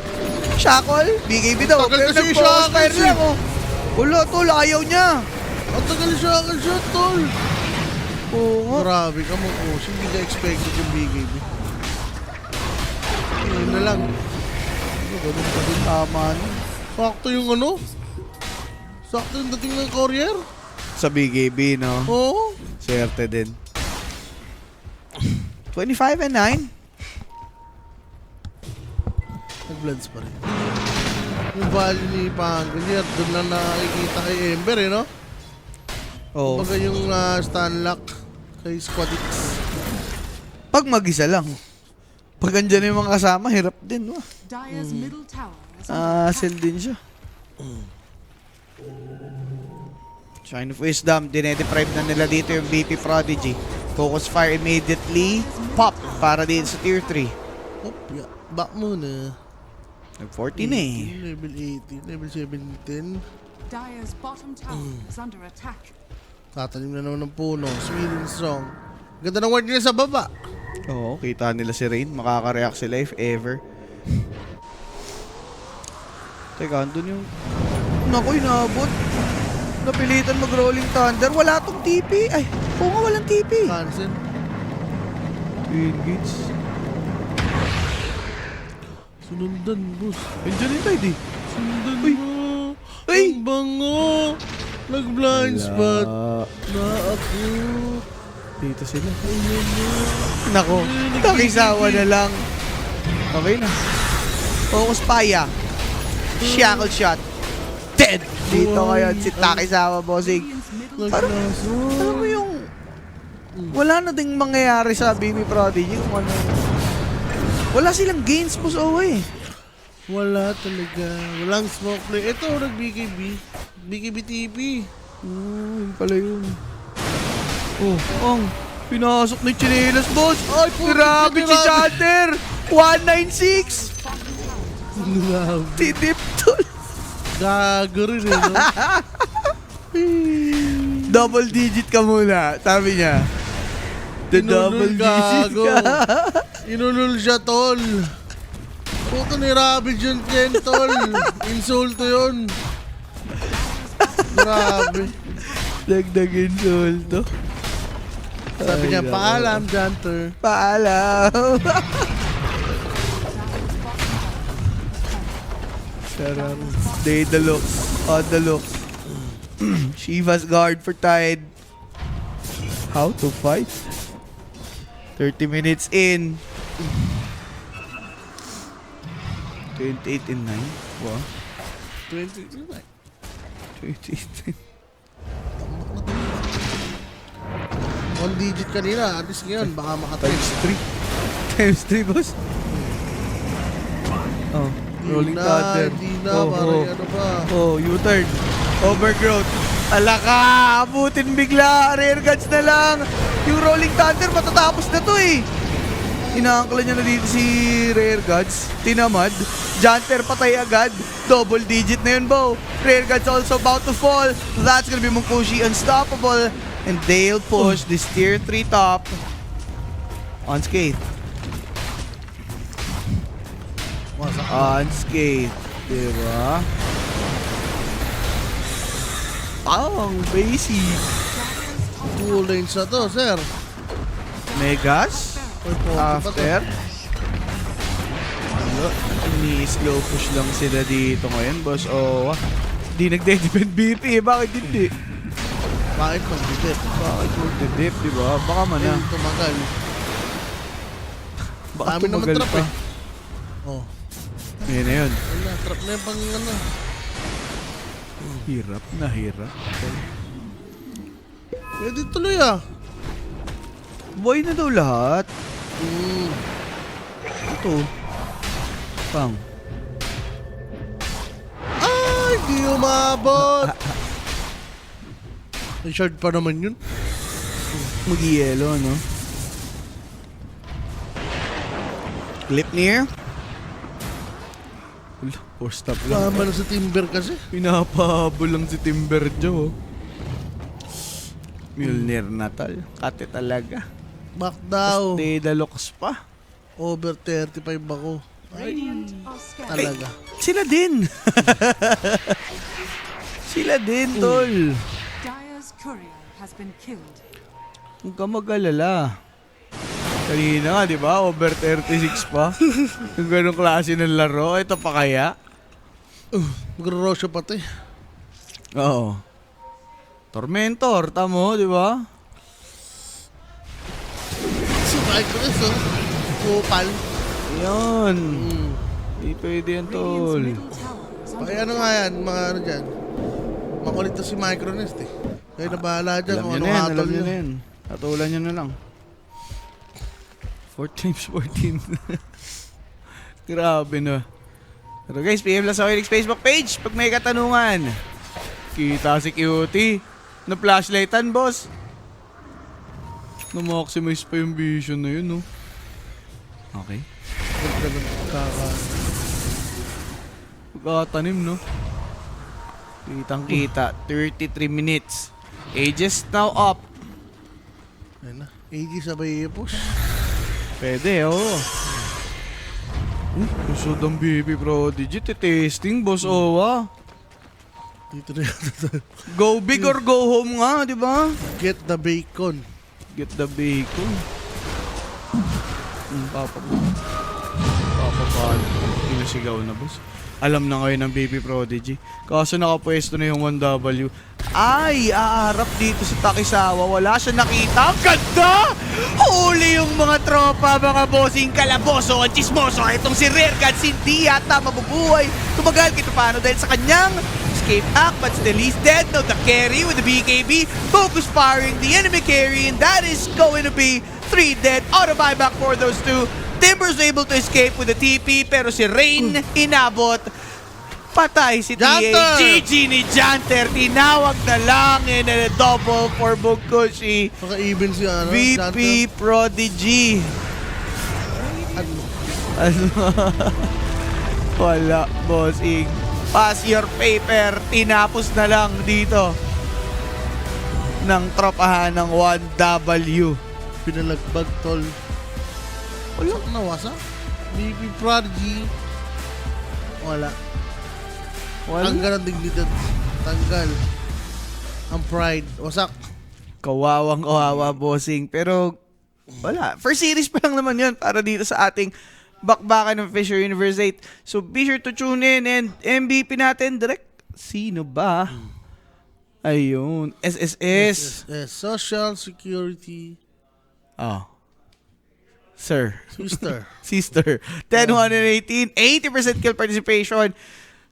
Shackle? BKB daw. Tagal Pero kasi yung nag-fire shackles lang oh. Wala, tol, ayaw niya. Ang tagal siya akin shot, tol. Oo nga. Grabe ka mo, coach. Hindi ka expected yung BKB. Yun na lang. Ano, ganun pa din tama nun. Sakto yung ano? Sakto yung dating ng courier? Sa BKB, no? Oo. Swerte din. 25 and 9. Nag-blends pa rin. Yung value ni Pangolier, doon lang nakikita kay Ember eh, no? Oo. Kumbaga yung Stanlock kay Squadix. Pag mag-isa lang. Pag andyan yung mga kasama, hirap din. Wah. Dire's middle tower is under attack. Sell din siya. Shine of Wisdom, dinedeprive na nila dito yung BP Prodigy. Focus fire immediately. Pop para din sa tier 3. Hop, yeah. Back muna. Nag-14 eh. Level 18, level 17. Dire's bottom tower is under attack. Tatanim na naman ng puno. Sweet and strong. Ganda ng word nila sa baba. Oo, kita nila si Rain. Makaka-react sila if ever. Teka, andun yung... Naku, inabot. Napilitan mag-rolling thunder. Wala tong TP. Ay, oo nga, walang TP. Cancel. Twin gates. Sunundan, boss. Andiyan yung tide eh. Sunundan Uy. mo. Uy. Ang bango. Nag-blind spot. Na ako. Dito sila. Nako, takisawa na lang. Okay na. Focus Paya. Shackle shot. Dead! Dito ngayon si Takisawa, bossing. Radiant's middle Parang, alam mo yung... Wala na ding mangyayari sa BB Prodigy kung ano. Wala silang gains po sa OA. Wala talaga. Walang smoke play. Ito, nag-BKB. BKB TP. Yun pala yun. Oh, ang pinasok na yung chinelas, boss. Ay, grabe si Chatter. 196. Grabe. Tidip tol. Gago rin eh, no? Double digit ka muna, sabi niya. The double Inulul digit gago. ka. Inulul siya, tol. Puto ni Ravage yun, Ken, tol. Insulto yun. Grabe. Dagdag insulto. Sabi niya, Ay, paalam, Janter. Paalam. Sarap. Stay the looks. On the looks. Shiva's guard for Tide. How to fight? 30 minutes in. 28 and 9. Wow. 20. 28 One digit kanina. At least ngayon, baka makatry. Times 3, boss. Oh, rolling thunder. Hindi na, parang ano pa. Oh, U-turn. Overgrowth. Ala ka! Abutin bigla! Rear guards na lang! Yung rolling thunder, matatapos na to eh! Inaangkla niya na dito si rear guards. Tinamad. Janter patay agad. Double digit na yun, Bo. Rear guards also about to fall. That's gonna be Munkushi unstoppable. And they'll push this tier 3 top. Unscathed. Wasak. Unscathed. Diba? Ang basic. Two lanes na to, sir. Megas. Oy, pogi pa to. After. Ni-slow push lang sila dito ngayon, boss. Oh, di nagde-defend BP. Bakit hindi? Bakit mag-dip? Bakit magde-dip, di ba? Baka man na. Ayun, tumagal. Baka Dami naman tumagal trap pa. eh. Oh. Yun na yun. Wala, trap na yung pang ano. Hirap na hirap. Pwede tuloy ah. Boy na daw lahat. Hmm. Ito. Pang. Ay, di umabot. May shard pa naman yun. Mag-yelo, no? Clip near. Wala, 4 stop lang. Tama na sa Timber kasi. Pinapahabol lang si Timber Joe. Mjolnir Natal. Kate talaga. Back daw. Stay the looks pa. Over 35 ako. Ay, Radiant are scared. talaga. Sila din. Sila din, tol. Dire's courier has been killed. Huwag ka mag-alala. Kanina nga, di ba? Over 36 pa. Yung ganong klase ng laro. Ito pa kaya? Magro-rosyo pa to eh. Oo. Tormentor, tamo, di ba? Si Micros oh. Kupal. Yan. Hmm. Di pwede yan, Radiant's tol. middle tower is under Kaya ano nga yan, mga ano dyan. Makulit to si Micronest eh. Kaya na bahala dyan Alam kung nyo anong na yan, hatol alam nyo nyo. na yan. Hatulan nyo na lang. 4 times 14. Grabe na. Pero guys, PM lang sa Oilix Facebook page pag may katanungan. Kita si Cutie. Na-flashlightan, boss. Na-maximize pa yung vision na yun, no? Okay. Ganda ng Pagkatanim, no? Kitang-kita. 33 minutes. Aegis now up. Ayun na. AG sabay push. Pwede, oo. Usod ang baby prodigy. Testing, boss Owa. Dito na yun. Go big or go home nga, di ba? Get the bacon. Get the bacon. Papa pinasigaw na, boss. Alam na ngayon ng baby prodigy. Kaso nakapwesto na yung 1W. Ay, aarap dito sa Takisawa. Wala siya nakita. Ang ganda! Huli yung mga tropa, mga bossing kalaboso at chismoso. Itong si Rearguard, hindi yata mabubuhay. Tumagal kito paano dahil sa kanyang escape hack, but still he's dead. Now the carry with the BKB. Focus firing the enemy carry, and that is going to be 3 dead. Auto buyback for those two. Timber's able to escape with the TP, pero si Rain inabot. Patay si TA. Janter! GG ni Janter. Tinawag na lang in a double for Munkushi. Maka-even si ano. VP Prodigy. Ano? Wala, bossing. Pass your paper. Tinapos na lang dito. ng tropahan ng 1W. Pinalagbag, tol. Wasak na wasak. BP Prodigy. Wala. Tanggal ang dignidad. Tanggal ang pride. Wasak. Kawawang kawawa, bossing. Pero, wala. First series pa lang naman yun para dito sa ating bakbakan ng Fisher Universe 8. So, be sure to tune in and MVP natin, direct. Sino ba? Ayun. SSS. Yes. Social Security Oh. Sir. Sister. Sister. 10-118. 80% kill participation.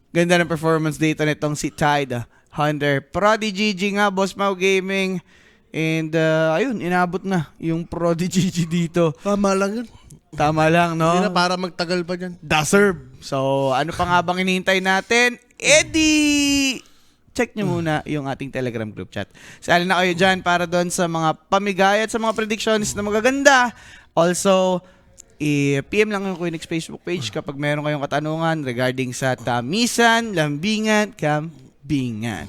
Ganda ng performance data nitong si Tide Hunter. Prodigy G nga, Boss Mau Gaming. And, ayun, inabot na yung Prodigy G dito. Tama lang yun. Tama lang, no? Hindi na para magtagal pa dyan. Deserve. So, ano pa nga bang hinihintay natin? Eddie! Check nyo muna yung ating Telegram group chat. Sali na kayo dyan para doon sa mga pamigay at sa mga predictions na magaganda. Also, i-PM lang yung Queenix Facebook page kapag meron kayong katanungan regarding sa tamisan, lambingan, kambingan.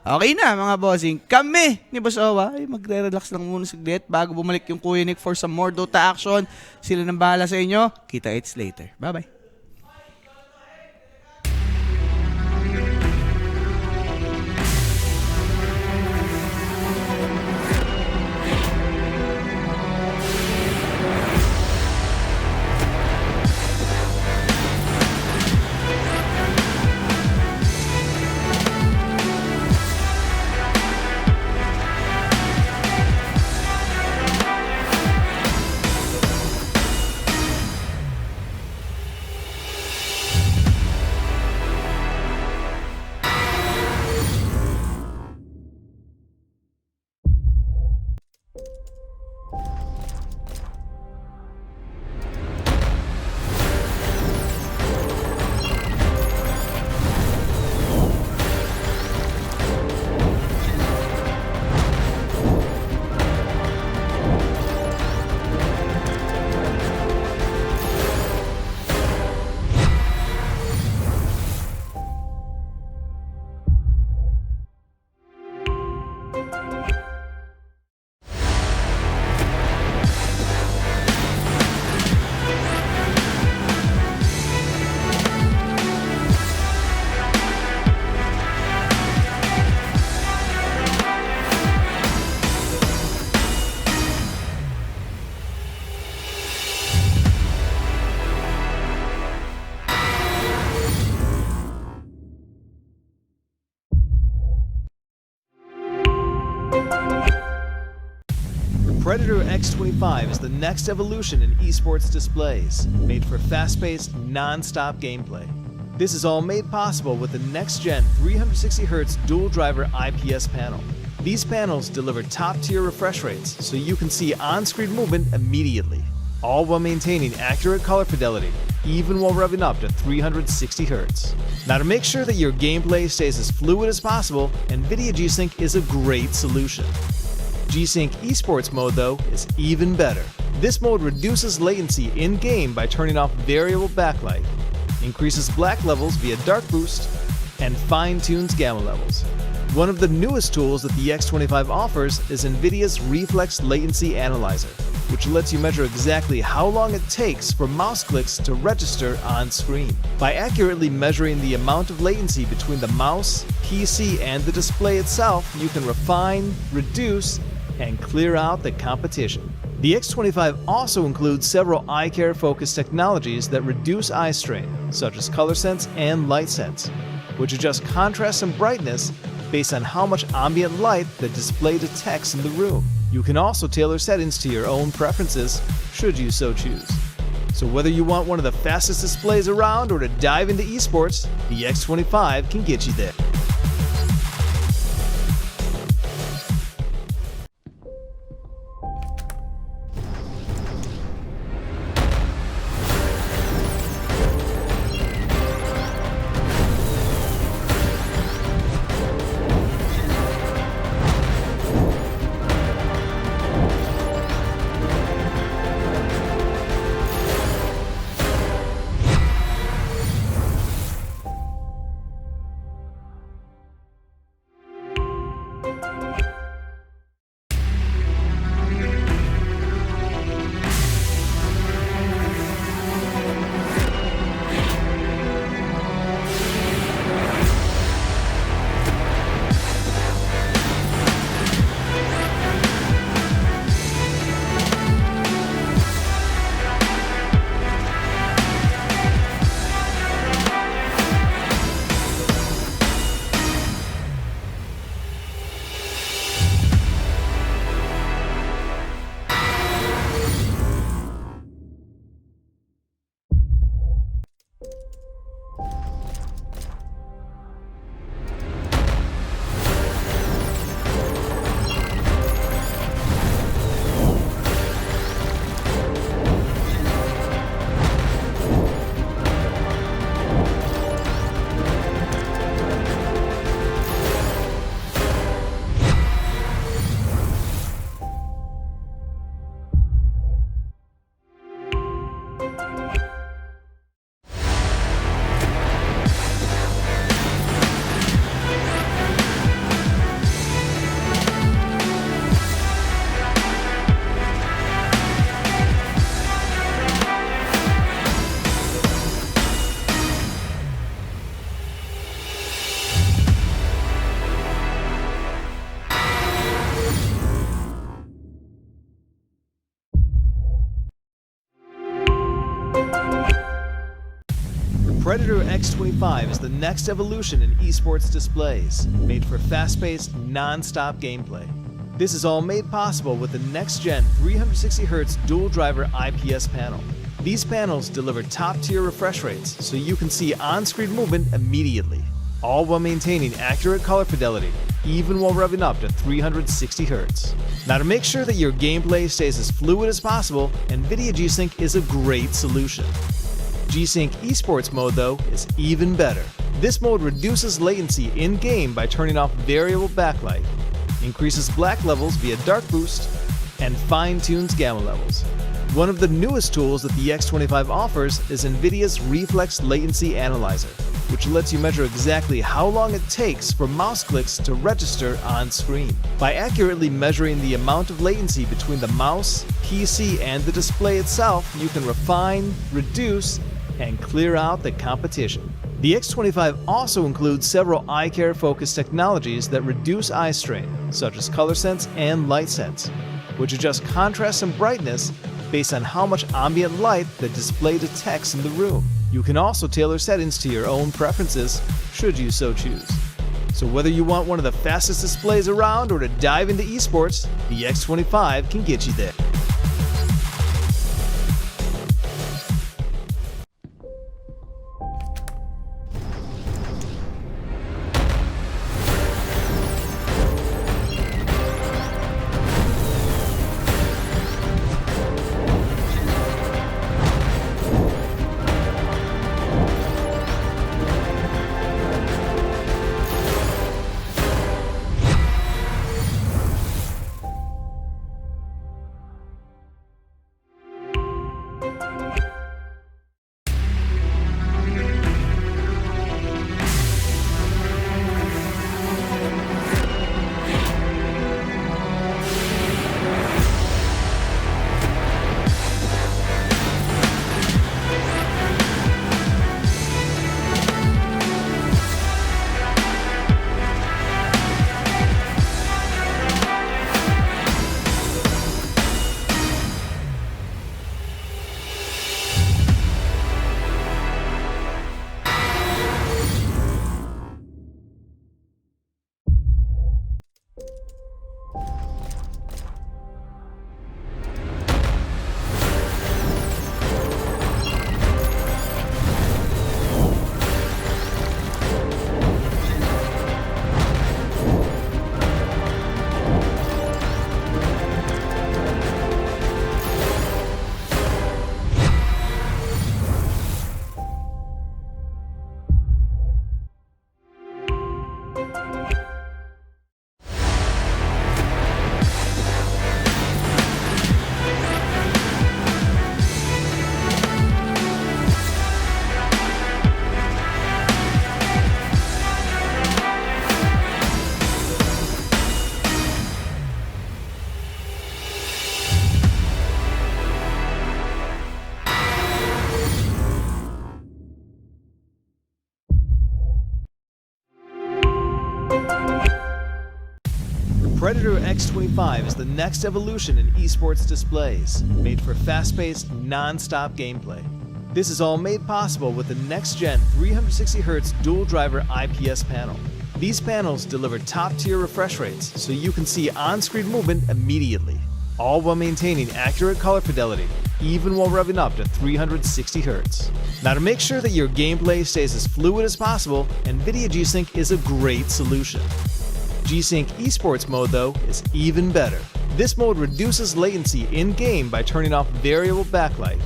Okay na mga bossing. Kami ni Boss Owa ay magre-relax lang muna saglit bago bumalik yung Kuya Nick for some more Dota action. Sila nang bahala sa inyo. Kita-its later. Bye-bye. Predator X25 is the next evolution in esports displays, made for fast-paced, non-stop gameplay. This is all made possible with the next-gen 360Hz dual-driver IPS panel. These panels deliver top-tier refresh rates so you can see on-screen movement immediately, all while maintaining accurate color fidelity, even while revving up to 360Hz. Now, to make sure that your gameplay stays as fluid as possible, NVIDIA G-Sync is a great solution. G-Sync Esports mode, though, is even better. This mode reduces latency in-game by turning off variable backlight, increases black levels via dark boost, and fine-tunes gamma levels. One of the newest tools that the X25 offers is NVIDIA's Reflex Latency Analyzer, which lets you measure exactly how long it takes for mouse clicks to register on screen. By accurately measuring the amount of latency between the mouse, PC, and the display itself, you can refine, reduce, and clear out the competition. The X25 also includes several eye care focused technologies that reduce eye strain, such as color sense and light sense, which adjust contrast and brightness based on how much ambient light the display detects in the room. You can also tailor settings to your own preferences, should you so choose. So whether you want one of the fastest displays around or to dive into esports, the X25 can get you there. Predator X25 is the next evolution in esports displays, made for fast-paced, non-stop gameplay. This is all made possible with the next-gen 360Hz dual-driver IPS panel. These panels deliver top-tier refresh rates so you can see on-screen movement immediately, all while maintaining accurate color fidelity, even while revving up to 360Hz. Now, to make sure that your gameplay stays as fluid as possible, NVIDIA G-Sync is a great solution. G-Sync Esports mode, though, is even better. This mode reduces latency in-game by turning off variable backlight, increases black levels via dark boost, and fine-tunes gamma levels. One of the newest tools that the X25 offers is NVIDIA's Reflex Latency Analyzer, which lets you measure exactly how long it takes for mouse clicks to register on screen. By accurately measuring the amount of latency between the mouse, PC, and the display itself, you can refine, reduce, and clear out the competition. The X25 also includes several eye care focused technologies that reduce eye strain, such as color sense and light sense, which adjust contrast and brightness based on how much ambient light the display detects in the room. You can also tailor settings to your own preferences, should you so choose. So whether you want one of the fastest displays around or to dive into esports, the X25 can get you there. Predator X25 is the next evolution in esports displays, made for fast-paced, non-stop gameplay. This is all made possible with the next-gen 360Hz dual-driver IPS panel. These panels deliver top-tier refresh rates so you can see on-screen movement immediately, all while maintaining accurate color fidelity, even while revving up to 360Hz. Now, to make sure that your gameplay stays as fluid as possible, NVIDIA G-Sync is a great solution. G-Sync Esports mode, though, is even better. This mode reduces latency in-game by turning off variable backlight,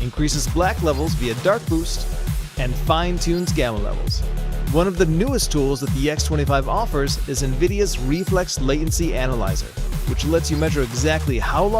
increases black levels via dark boost, and fine-tunes gamma levels. One of the newest tools that the X25 offers is NVIDIA's Reflex Latency Analyzer, which lets you measure exactly how long